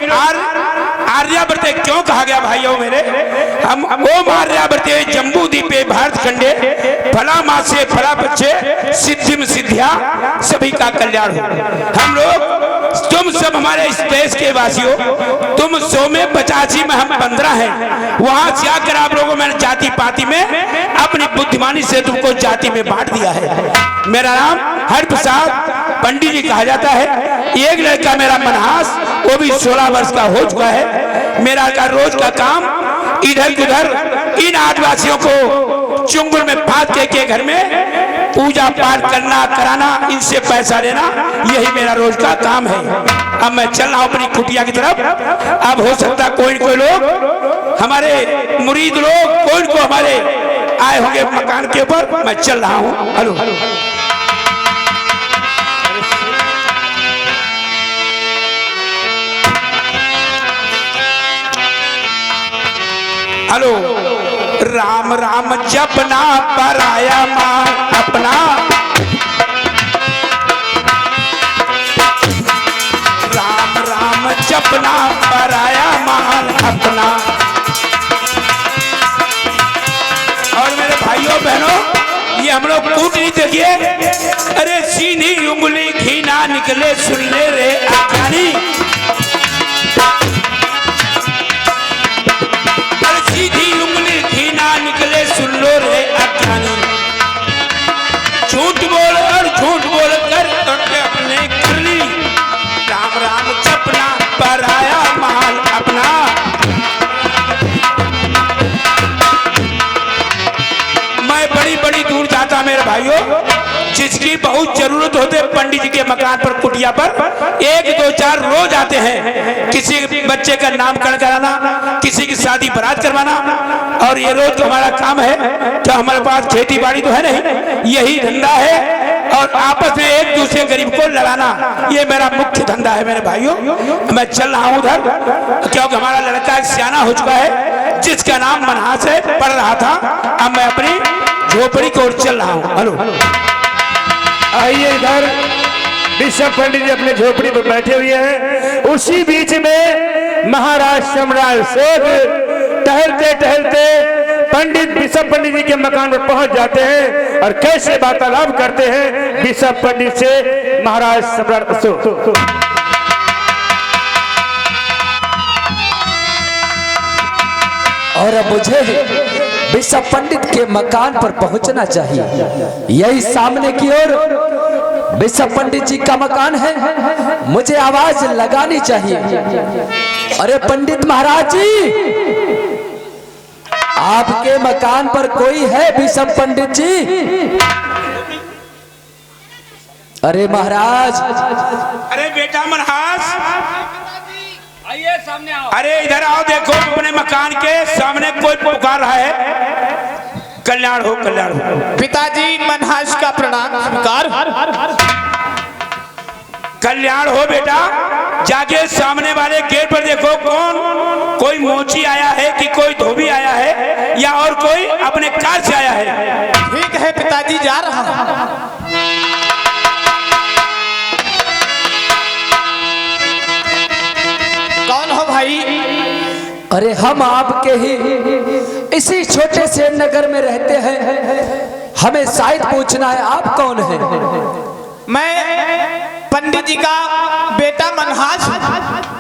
लोग आर्यावर्त क्यों कहा गया भाइयों मेरे? हम ओम आर्यावर्ते जम्बू दीपे भारत खंडे फला माँ से फला बच्चे सिद्धिम सिद्धिया सभी का कल्याण हो। हम लोग तुम सब हमारे इस देश के वासियों, तुम 100 में 85 में हम 15 हैं। वहां जाकर आप लोगों ने जाति पाति में अपनी बुद्धिमानी से तुमको जाति में बांट दिया है। मेरा नाम हरिप्रसाद पंडित जी कहा जाता है। एक लड़का मेरा मनहास, वो भी 16 वर्ष का हो चुका है। मेरा का रोज का काम इधर उधर इन आदिवासियों को चुंगल में फांद के घर में पूजा पाठ करना कराना, इनसे पैसा लेना, यही मेरा रोज का काम है। अब मैं चल रहा हूं अपनी कुटिया की तरफ। अब हो सकता कोई लोग हमारे मुरीद लोग कोई को हमारे आए होंगे मकान के ऊपर। मैं चल रहा हूं। Hello hello. राम राम जपना पराया माल अपना, राम राम जपना पराया माल अपना। और मेरे भाइयों बहनों, ये हम लोग कूटनी देखिए। अरे सीधी उंगली घी ना निकले सुन ले रे अज्ञानी। निकले सुन लो रे अज्ञानी। झूठ बोल और झूठ बोल कर अपने कर ली। राम राम जपना पराया माल अपना। मैं बड़ी बड़ी दूर जाता मेरे भाइयों, जिसकी बहुत जरूरत होते पंडित जी के मकान पर कुटिया पर 1 2 4 रोज आते हैं। किसी बच्चे का नामकरण कराना, किसी की शादी बारात करवाना, और ये रोज तो हमारा काम है। क्या हमारे पास खेती बाड़ी तो है नहीं, यही धंधा है। और आपस में एक दूसरे गरीब को लड़ाना, ये मेरा मुख्य धंधा है मेरे भाइयों। मैं चल रहा हूँ उधर, क्योंकि हमारा लड़का एक सियाना हो चुका है, जिसका नाम मनहास है, पढ़ रहा था। अब मैं अपनी झोपड़ी की ओर चल रहा हूँ। हेलो आइए इधर। बिशप पंडित जी अपने झोपड़ी पर बैठे हुए हैं। उसी बीच में महाराज सम्राट शोध टहलते टहलते पंडित बिशप पंडित जी के मकान पर पहुंच जाते हैं और कैसे वार्तालाप करते हैं बिशप पंडित से महाराज सम्राट अशोक। और अब मुझे बिशप पंडित के मकान पर पहुंचना चाहिए। यही सामने की ओर बिशप पंडित जी का मकान है, मुझे आवाज लगानी चाहिए। अरे पंडित महाराज जी, आपके मकान पर कोई है बिशप पंडित जी? अरे महाराज। अरे बेटा मनहास, आइए सामने आओ। अरे इधर आओ, देखो अपने मकान के सामने कोई पुकार रहा है। कल्याण हो कल्याण हो। पिताजी मनहास का प्रणाम स्वीकार। कल्याण हो बेटा। जाके सामने वाले गेट पर देखो, कौन कोई मोची आया है कि कोई धोबी आया है, या और कोई अपने कार से आया है? ठीक है पिताजी, जा रहा हूं। कौन हो भाई? अरे हम आपके ही इसी छोटे से नगर में रहते हैं, हमें शायद पूछना है आप कौन है? मैं पंडित जी का बेटा मनहास।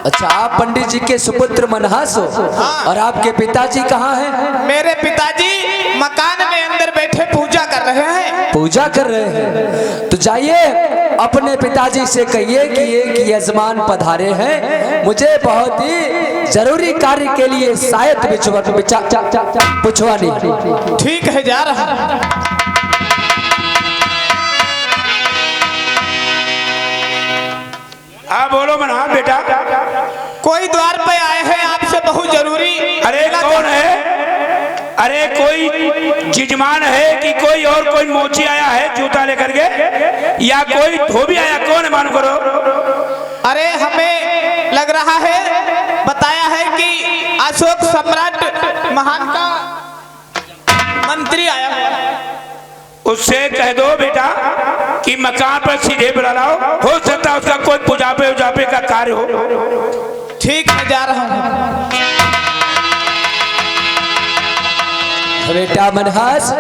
अच्छा, आप पंडित जी के सुपुत्र मनहास हो? हाँ। और आपके पिताजी कहाँ हैं? मेरे पिताजी मकान में अंदर बैठे पूजा कर रहे हैं। पूजा कर रहे हैं? तो जाइए अपने पिताजी से कहिए कि एक यजमान पधारे हैं, मुझे बहुत ही जरूरी कार्य के लिए शायद पूछवानी। ठीक है, जा रहा हूं। हाँ बोलो मनहास बेटा। कोई द्वार पे आए हैं आपसे बहुत जरूरी। अरे कौन है? अरे कोई जिजमान है कि कोई और कोई मोची आया है जूता लेकर के, या कोई धोबी आया? कौन है मालूम करो। अरे हमें लग रहा है, बताया है कि अशोक सम्राट महान का मंत्री आया है। उससे कह दो बेटा कि मकान पर सीधे बुला लाओ, हो सकता है उसका कोई पूजापे उजापे का कार्य हो। ठीक, मैं जा रहा हूँ। बेटा मनहास,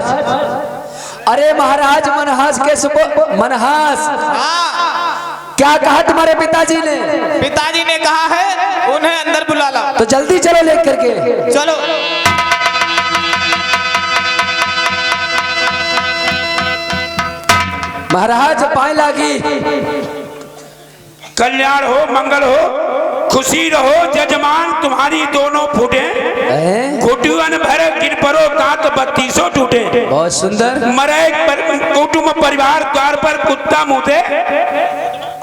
अरे महाराज मनहास कैसे मनहास, हाँ, क्या कहा तुम्हारे पिताजी ने? पिताजी ने कहा है उन्हें अंदर बुला लो। तो जल्दी चलो लेकर के। चलो। महाराज पाए लागी। कल्याण हो, मंगल हो, खुशी रहो जजमान तुम्हारी दोनों फूटे, कुटुअन भर गिर परो दांत 32 टूटे। बहुत सुंदर। मरे कुटुंब परिवार द्वार पर कुत्ता मुते,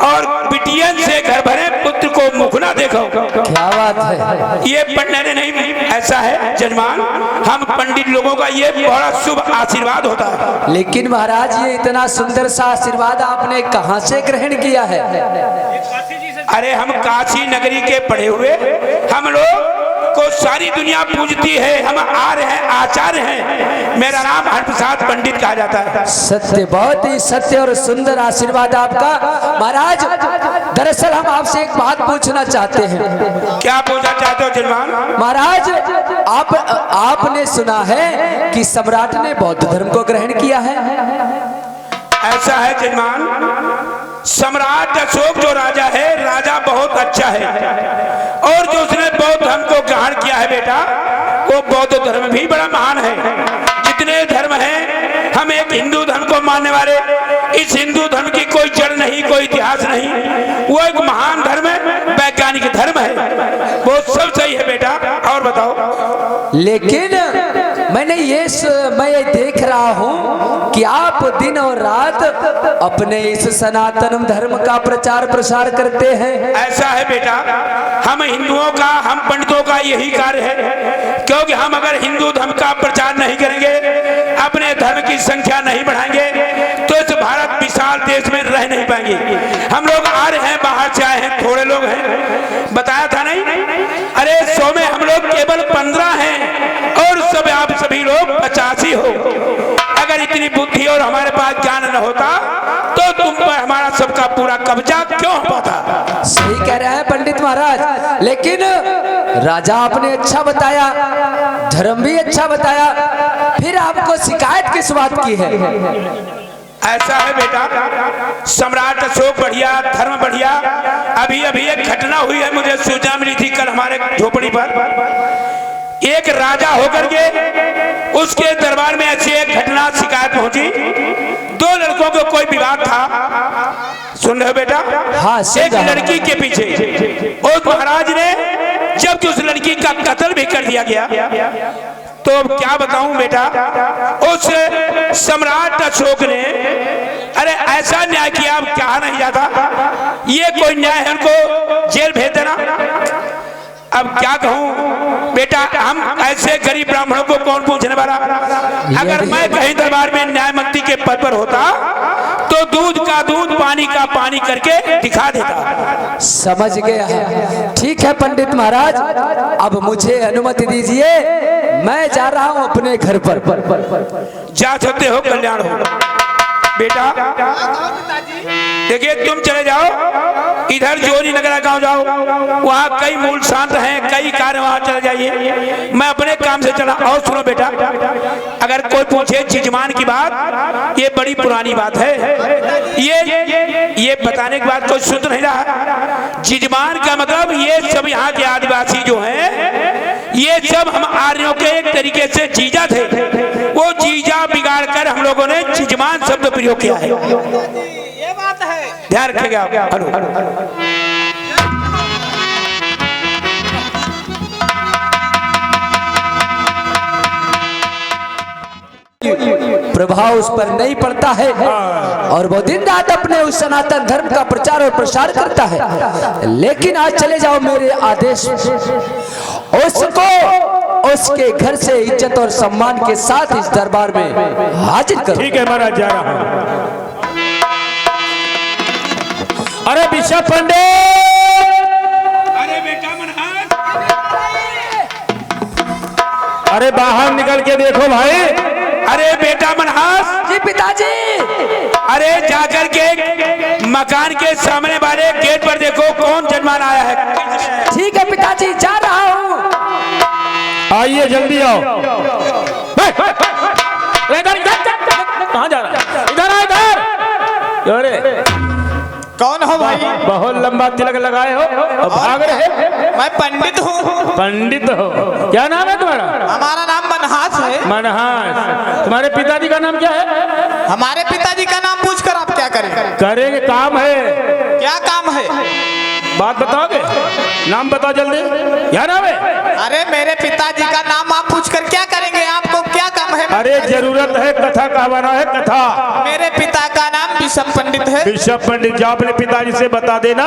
और बिटियन से घर भरे पुत्र को मुख ना देखो। क्या बात है। ये पढ़ने नहीं, ऐसा है जजमान, हम पंडित लोगों का ये बड़ा शुभ आशीर्वाद होता है। लेकिन महाराज ये इतना सुंदर सा आशीर्वाद आपने कहां से ग्रहण किया है? अरे हम काशी नगरी के पढ़े हुए, हम लोग को सारी दुनिया पूजती है, हम आर्य हैं, आचार्य हैं। मेरा नाम हरप्रसाद पंडित कहा जाता है। सत्य, बहुत ही सत्य और सुंदर आशीर्वाद आपका। महाराज दरअसल हम आपसे एक बात पूछना चाहते हैं। क्या पूछना चाहते हो जजमान? महाराज आपने सुना है कि सम्राट ने बौद्ध धर्म को ग्रहण किया है? ऐसा है जजमान, सम्राट अशोक जो राजा है, राजा बहुत अच्छा है, और जो उसने बौद्ध धर्म को ग्रहण किया है बेटा, वो बौद्ध धर्म भी बड़ा महान है। जितने धर्म हैं, हम एक हिंदू धर्म को मानने वाले, इस हिंदू धर्म की कोई जड़ नहीं, कोई इतिहास नहीं, वो एक महान धर्म है, वैज्ञानिक धर्म है, वो सब सही है बेटा। और बताओ। लेकिन मैं ये देख रहा हूँ कि आप दिन और रात अपने इस सनातन धर्म का प्रचार प्रसार करते हैं। ऐसा है बेटा, हम हिंदुओं का, हम पंडितों का यही कार्य है, क्योंकि हम अगर हिंदू धर्म का प्रचार नहीं करेंगे, अपने धर्म की संख्या नहीं बढ़ाएंगे, तो इस भारत विशाल देश में रह नहीं पाएंगे। हम लोग आ रहे हैं, बाहर से आए हैं, थोड़े लोग हैं, बताया था नहीं? अरे 100 में हम लोग केवल 15 हैं, और सब आप सभी लोग 85 हो। अगर इतनी बुद्धि और हमारे पास ज्ञान न होता, तो तुम पर हमारा सबका पूरा कब्जा क्यों हो पाता? सही कह रहे हैं पंडित महाराज, लेकिन राजा आपने अच्छा बताया, धर्म भी अच्छा बताया, फिर आपको शिकायत किस बात की है? ऐसा है बेटा, सम्राट अशोक बढ़िया, धर्म बढ़िया। अभी एक घटना हुई है, मुझे सूचना मिली थी कल हमारे झोपड़ी पर। एक राजा होकर के उसके दरबार में ऐसी एक घटना शिकायत पहुंची, 2 लड़कों को कोई विवाद था, सुन रहे हो बेटा? हाँ, एक लड़की के पीछे, और महाराज ने जब उस लड़की का कत्ल भी कर दिया गया, तो क्या बताऊं बेटा, उस सम्राट अशोक ने अरे ऐसा न्याय किया, अब कहा नहीं जाता, ये कोई न्याय है उनको जेल भेज देना। अब क्या कहूं बेटा, हम ऐसे गरीब ब्राह्मणों को कौन पूछने वाला? अगर मैं कहीं दरबार में न्यायमंत्री के पद पर होता, तो दूध का दूध, पानी का पानी करके दिखा देता। समझ गया। ठीक है पंडित महाराज, अब मुझे अनुमति दीजिए, मैं जा रहा हूं अपने घर पर। जा सकते हो, कल्याण हो बेटा। देखिए तुम चले जाओ इधर जोरी नगर गांव जाओ, वहाँ कई मूल शांत हैं, कई कार्य, वहाँ चले जाइए, मैं अपने काम से चला। और सुनो बेटा, अगर कोई पूछे जजमान की बात, ये बड़ी पुरानी बात है, ये बताने के बाद कोई सुन नहीं रहा। जजमान का मतलब ये सब यहाँ के आदिवासी जो हैं, ये सब हम आर्यों के एक तरीके से जीजा थे, वो जीजा बिगाड़ कर हम लोगों ने जजमान शब्द प्रयोग किया है। ये बात है, ध्यान रखिएगा आप। प्रभाव उस पर नहीं पड़ता है, और वो दिन रात अपने उस सनातन धर्म का प्रचार और प्रसार करता है। लेकिन आज चले जाओ मेरे आदेश, उसको उसके घर से इज्जत और सम्मान के साथ इस दरबार में हाजिर करो। ठीक है महाराज, जा रहा हूं। अरे बिशप पंडित, अरे बेटा मनहास, अरे बाहर निकल के देखो भाई। अरे बेटा मनहास जी पिताजी। अरे जाकर के मकान के सामने वाले गेट पर देखो कौन जजमान आया है। ठीक है पिता जा रहा हूँ। आइए जल्दी आओ। कहाँ जा रहा है? इधर आ इधर। अरे कौन हो भाई? बहुत लंबा तिलक लगाए हो और भाग रहे। मैं पंडित हूँ। पंडित हो? क्या नाम है तुम्हारा? हमारा नाम मनहास है। मनहास। तुम्हारे पिताजी का नाम क्या है? हमारे पिताजी का नाम पूछकर आप क्या करेंगे? करेंगे, काम है। क्या काम है? बात बताओगे? नाम बताओ जल्दी। क्या नाम है? अरे मेरे पिताजी का नाम आप पूछकर क्या करेंगे? आपको क्या काम है? अरे जरूरत है, कथा कहवाना है, कथा। मेरे पिता का नाम बिशप पंडित है। बिशप पंडित, जो अपने पिताजी से बता देना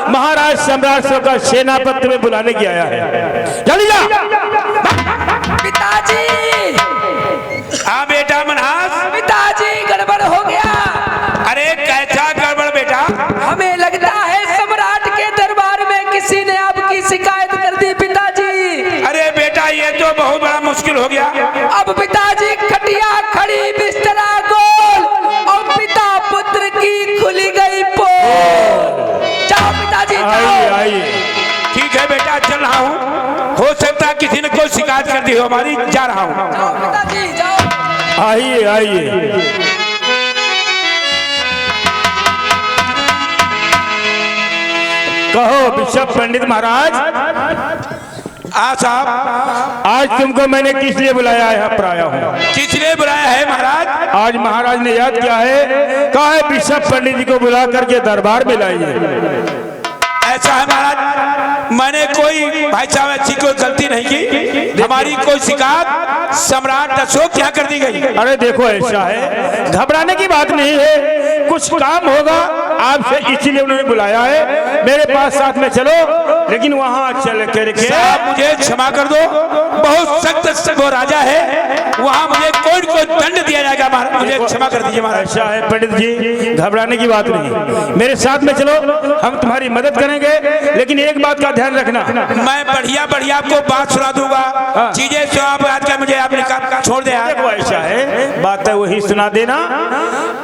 महाराज सम्राट सो का सेनापति में बुलाने की आया है। जल्दी जा। पिताजी, हाँ बेटा मनहास। पिताजी गड़बड़ हो गया। अरे कैसा गड़बड़ बेटा? हमें लगता है सम्राट के दरबार में किसी ने आपकी शिकायत कर दी पिताजी। अरे बेटा ये तो बहुत बड़ा मुश्किल हो गया। अब पिताजी खटिया खड़ी, बिस्तरा गोल और पिता पुत्र की खुली गई पोल। जाओ पिताजी आइए जाओ। आइए। ठीक है बेटा, चल रहा हूँ। हो सकता है किसी ने कोई शिकायत कर दी हो हमारी। जा रहा हूँ। जाओ पिताजी जाओ। आइए आइए। कहो बिशप पंडित महाराज, साहब आज तुमको मैंने किस लिए बुलाया है? यहाँ पर आया हूँ। किसने बुलाया है महाराज? आज महाराज ने याद किया है, कहा है बिशप पंडित जी को बुला करके दरबार में लाइए। ऐसा है महाराज, मैंने कोई भाई साहब ऐसी कोई गलती नहीं की। हमारी कोई शिकायत सम्राट अशोक क्या कर दी गई? अरे देखो ऐसा है, घबराने की बात नहीं है, कुछ काम होगा आपसे, इसीलिए उन्होंने बुलाया है। मेरे पास साथ में चलो, लेकिन वहाँ चल करके साहब मुझे क्षमा कर दो, बहुत सख्त वो राजा है, वहाँ मुझे कोई दंड दिया जाएगा महाराज, मुझे क्षमा कर दीजिए महाराज। ऐसा है पंडित जी, घबराने की बात नहीं, मेरे साथ में चलो, हम तुम्हारी मदद करेंगे, लेकिन एक बात का ध्यान रखना। मैं बढ़िया बढ़िया आपको बात सुना दूंगा, चीजें सुना मुझे आपने छोड़ दे। देखो ऐसा है, बात है वही सुना देना,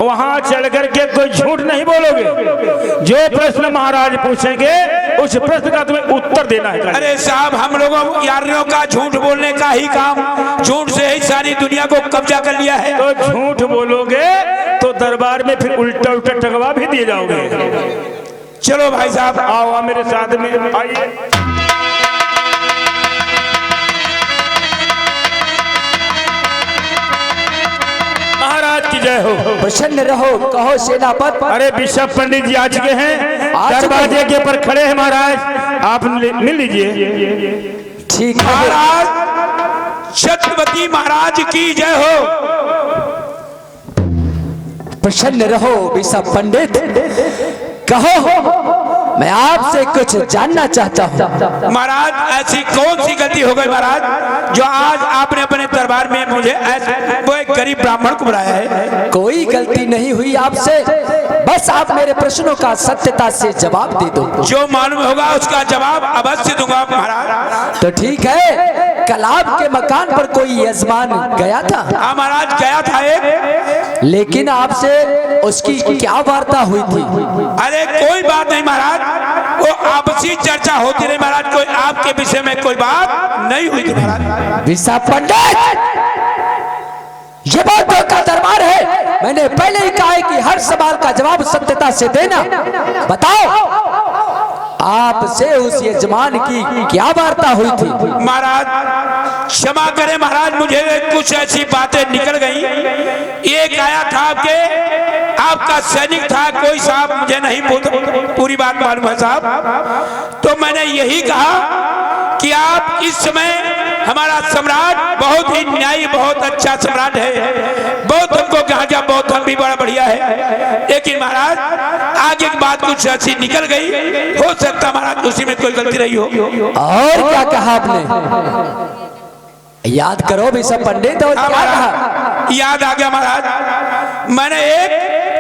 वहाँ चल करके कोई झूठ नहीं बोलोगे। जो प्रश्न महाराज पूछेंगे उस प्रश्न का तुम्हें उत्तर देना है। अरे साहब, हम लोगों यारियों का झूठ बोलने का ही काम, झूठ से ही सारी दुनिया को कब्जा कर लिया है। तो झूठ बोलोगे तो दरबार में फिर उल्टा उल्टा टगवा भी दिए जाओगे। चलो भाई साहब, आओ मेरे साथ में आइए। महाराज की जय हो। प्रसन्न रहो, कहो सेनापति। अरे बिशप पंडित जी आ चुके हैं, आ चुके दरवाजे के ऊपर खड़े हैं महाराज, आप मिल लीजिए। ठीक है महाराज, छत्रपति महाराज की जय हो। प्रसन्न रहो बिशप पंडित, कहो मैं आपसे कुछ जानना चाहता हूँ। महाराज, ऐसी कौन सी गलती हो गई महाराज जो आज आपने अपने दरबार में मुझे ऐसे वो एक गरीब ब्राह्मण को बुलाया है? कोई गलती नहीं हुई आपसे, बस आप मेरे प्रश्नों का सत्यता से जवाब दे दो। जो मालूम होगा उसका जवाब अवश्य दूंगा महाराज। तो ठीक है, कल आपके मकान पर कोई यजमान गया था? हाँ महाराज, गया था एक। लेकिन आपसे उसकी क्या वार्ता हुई थी? अरे कोई बात नहीं महाराज, वो आपसी चर्चा होती रही महाराज, कोई आपके विषय में कोई बात नहीं हुई थी महाराज। बिशप पंडित, ये बहुत धोखा दरबार है। मैंने पहले ही कहा है कि हर सवाल का जवाब सत्यता से देना। बताओ, आपसे उस यजमान की क्या वार्ता हुई थी? महाराज क्षमा करें महाराज, मुझे कुछ ऐसी बातें निकल गई। एक आया था आपका सैनिक था कोई साहब, मुझे नहीं पूरी बात मालूम है साहब। तो मैंने यही कहा कि आप इस समय हमारा सम्राट बहुत ही न्यायी, बहुत अच्छा सम्राट है, बहुत हमको कहा गया, बहुत हम भी बड़ा बढ़िया है। लेकिन महाराज आगे की बात कुछ ऐसी निकल गई, हो सकता महाराज उसी में कोई गलती रही हो। और क्या कहा आपने? याद करो बिशप पंडित, और क्या कहा? याद आ गया महाराज, मैंने एक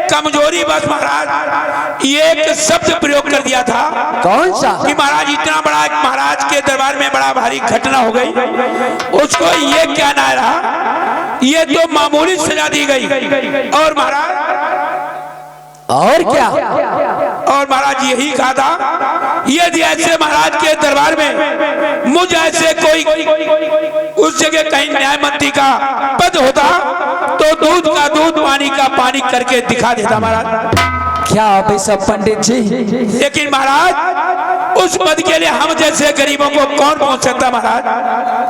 कमजोरी बस महाराज एक शब्द प्रयोग कर दिया था। कौन सा? कि महाराज इतना बड़ा महाराज के दरबार में बड़ा भारी घटना हो गई, उसको ये कहना रहा ये तो मामूली सजा दी गई। और महाराज और क्या? और महाराज यही कहा था यदि ऐसे महाराज के दरबार में मुझ ऐसे कोई उस जगह कहीं न्याय मंत्री का पद होता तो दूध का दूध पानी का पानी करके दिखा देता महाराज। क्या बिशप पंडित जी? लेकिन महाराज उस पद के लिए हम जैसे गरीबों को कौन पहुंच सकता महाराज?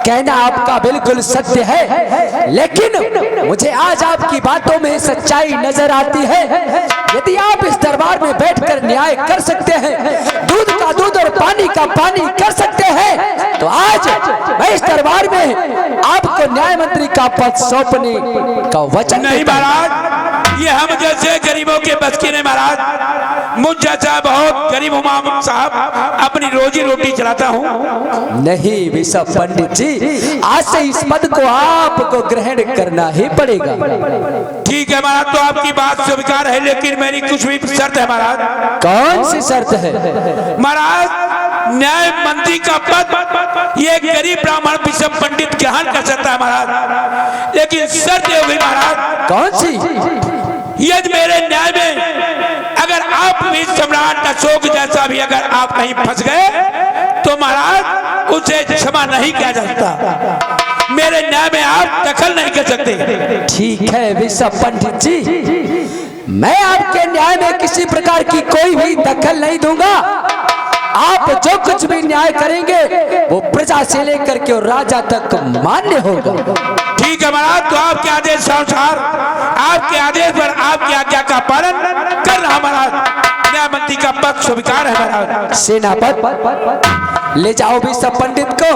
कहना आपका बिल्कुल सत्य है, लेकिन मुझे आज आपकी बातों में सच्चाई नजर आती है। यदि आप इस दरबार में बैठकर न्याय कर सकते हैं, दूध का दूध और पानी का पानी कर सकते हैं, तो आज मैं इस दरबार में आपको न्याय मंत्री का पद सौंपने का वचन नहीं महाराज, ये हम जैसे गरीबों के बस की नहीं महाराज। मुझ जैसा बहुत गरीब इमाम साहब अपनी रोजी रोटी चलाता हूँ। नहीं बिशप पंडित जी, आज से इस पद को आपको ग्रहण करना ही पड़ेगा। ठीक है महाराज, तो आपकी बात स्वीकार है, लेकिन मेरी कुछ भी शर्त है महाराज। कौन सी शर्त है? महाराज न्याय मंत्री का पद ये गरीब ब्राह्मण बिशप पंडित ग्रहण कर सकता है महाराज, लेकिन शर्त ये हुई महाराज। कौन सी? यदि मेरे न्याय में अगर आप भी सम्राट अशोक जैसा भी अगर आप कहीं फंस गए तो महाराज उसे क्षमा नहीं किया जा सकता। मेरे न्याय में आप दखल नहीं कर सकते। ठीक है बिशप पंडित जी, मैं आपके न्याय में किसी प्रकार की कोई भी दखल नहीं दूंगा। आप जो कुछ भी न्याय करेंगे वो प्रजा से लेकर के और राजा तक मान्य होगा। ठीक है महाराज, तो आपके आदेश अनुसार आपके आदेश पर आपकी आज्ञा का पालन कर रहा महाराज। न्याय मंत्री का पद स्वीकार है महाराज। सेनापति ले जाओ बिशप पंडित को,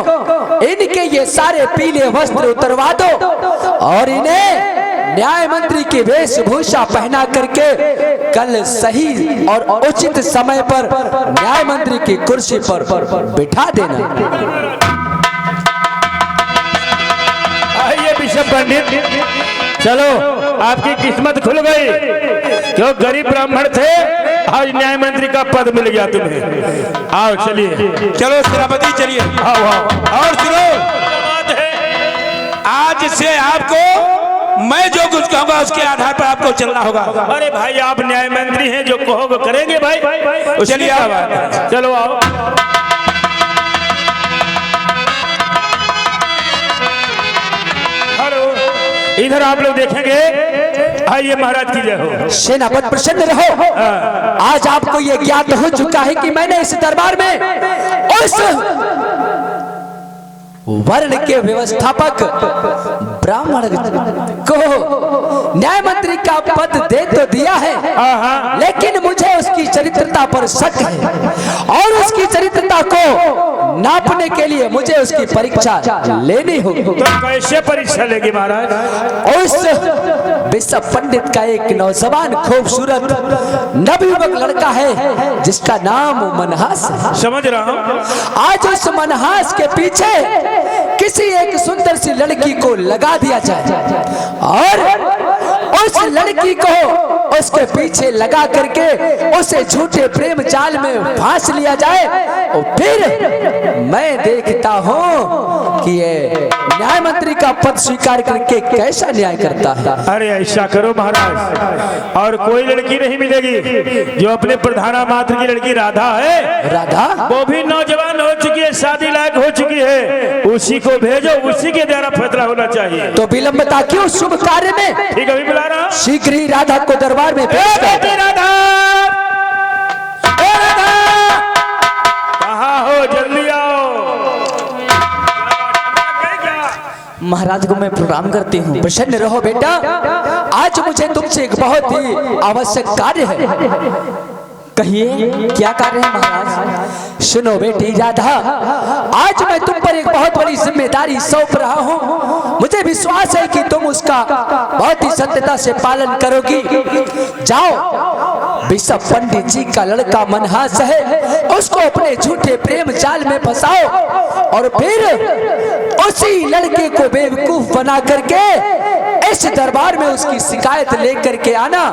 इनके ये सारे पीले वस्त्र उतरवा दो और इन्हें न्याय मंत्री की वेशभूषा पहना करके कल सही और उचित समय पर न्याय मंत्री की कुर्सी पर बिठा देना। आइए बिशप पंडित, चलो आपकी किस्मत खुल गई। क्यों गरीब ब्राह्मण थे, आज न्याय मंत्री का पद मिल गया तुम्हें। आओ चलिए। चलो सेनापति चलिए। आओ आओ। और सुनो, आज से आपको मैं जो कुछ कहूंगा उसके आधार पर आपको चलना होगा। अरे भाई आप न्याय मंत्री हैं, जो कहोगे करेंगे भाई। चलिए आप, चलो आओ। हेलो, इधर आप लोग देखेंगे। आइए महाराज की जय हो। सेनापति प्रसन्न रहो। आज आपको ये ज्ञात हो चुका है कि मैंने इस दरबार में उस वर्ण के व्यवस्थापक ब्राह्मण को न्याय मंत्री का पद दे तो दिया है, लेकिन मुझे उसकी चरित्रता पर शक है और उसकी चरित्रता को नापने के लिए मुझे उसकी परीक्षा लेनी होगी। तो कैसे परीक्षा लेगी महाराज? उस बिशप पंडित का एक नौजवान खूबसूरत नवयुवक लड़का है जिसका नाम मनहास है। समझ रहा हूँ। आज उस मनहास के पीछे किसी एक सुंदर सी लड़की को लगा दिया जाए और उस लड़की को उसके पीछे लगा करके उसे झूठे प्रेम जाल में फांस लिया जाए और फिर मैं देखता हूँ कि ये न्याय मंत्री का पद स्वीकार करके कैसा न्याय करता है। अरे ऐसा करो महाराज, और कोई लड़की नहीं मिलेगी। जो अपने प्रधाना मात्र की लड़की राधा है, राधा वो भी नौजवान हो चुकी है, शादी लायक हो चुकी है। उसी को भेजो, उसी के द्वारा फैसला होना चाहिए। तो विलंबता क्यों? शुभ कार्य में ठीक है, अभी बुला रहा हूं। शीघ्र ही राधा को दरबार में पेश कर। राधा, कहाँ हो? जल्दी आओ। महाराज को मैं प्रणाम करती हूँ। प्रसन्न रहो बेटा, आज मुझे तुमसे एक बहुत ही आवश्यक कार्य है। कहिए क्या कार्य है महाराज? सुनो बेटी राधा, आज मैं तुम पर एक बहुत बड़ी जिम्मेदारी सौंप रहा हूँ। मुझे विश्वास है कि तुम उसका बहुत ही सत्यता से पालन करोगी। जाओ, बिशप पंडित जी का लड़का मनहास है, उसको अपने झूठे प्रेम जाल में फंसाओ और फिर उसी लड़के को बेवकूफ बना करके इस दरबार में उसकी शिकायत लेकर के आना।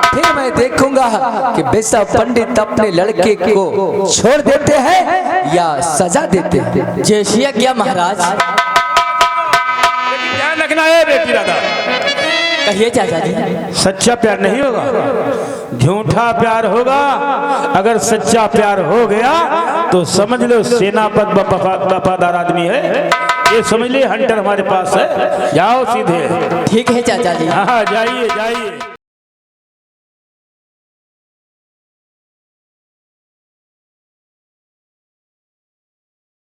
फिर मैं देखूंगा कि बिशप पंडित अपने लड़के को छोड़ देते हैं या सजा देते हैं। जैसिया क्या महाराज? ध्यान रखना है बेटी राधा। कहिए चाचा जी। सच्चा प्यार नहीं होगा, झूठा प्यार होगा। अगर सच्चा प्यार हो गया तो समझ लो सेनापत वफादार आदमी है, ये समझ ले हंटर हमारे पास है। जाओ सीधे। ठीक है चाचा जी। हाँ जाइए जाइए।